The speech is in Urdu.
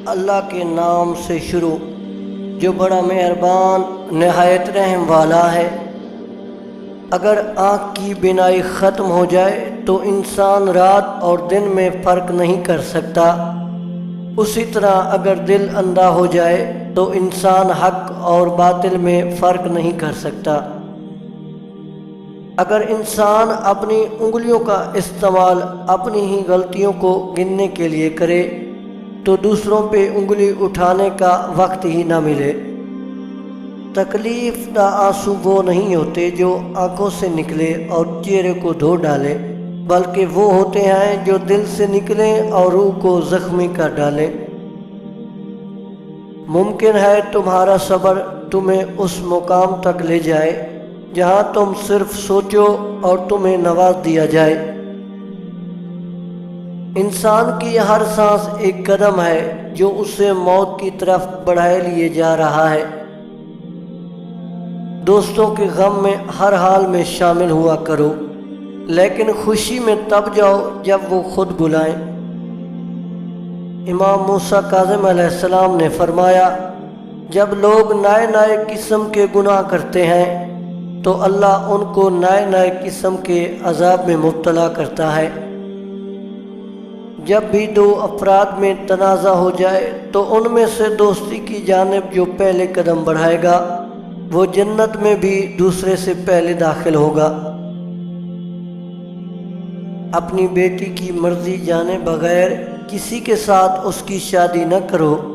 اللہ کے نام سے شروع جو بڑا مہربان نہایت رحم والا ہے۔ اگر آنکھ کی بینائی ختم ہو جائے تو انسان رات اور دن میں فرق نہیں کر سکتا، اسی طرح اگر دل اندھا ہو جائے تو انسان حق اور باطل میں فرق نہیں کر سکتا۔ اگر انسان اپنی انگلیوں کا استعمال اپنی ہی غلطیوں کو گننے کے لیے کرے تو دوسروں پہ انگلی اٹھانے کا وقت ہی نہ ملے۔ تکلیف دہ آنسو وہ نہیں ہوتے جو آنکھوں سے نکلے اور چہرے کو دھو ڈالے، بلکہ وہ ہوتے ہیں جو دل سے نکلیں اور روح کو زخمی کر ڈالیں۔ ممکن ہے تمہارا صبر تمہیں اس مقام تک لے جائے جہاں تم صرف سوچو اور تمہیں نواز دیا جائے۔ انسان کی ہر سانس ایک قدم ہے جو اسے موت کی طرف بڑھائے لیے جا رہا ہے۔ دوستوں کے غم میں ہر حال میں شامل ہوا کرو، لیکن خوشی میں تب جاؤ جب وہ خود بلائیں۔ امام موسیٰ کاظم علیہ السلام نے فرمایا، جب لوگ نئے نئے قسم کے گناہ کرتے ہیں تو اللہ ان کو نئے نئے قسم کے عذاب میں مبتلا کرتا ہے۔ جب بھی دو افراد میں تنازع ہو جائے تو ان میں سے دوستی کی جانب جو پہلے قدم بڑھائے گا وہ جنت میں بھی دوسرے سے پہلے داخل ہوگا۔ اپنی بیٹی کی مرضی جانے بغیر کسی کے ساتھ اس کی شادی نہ کرو،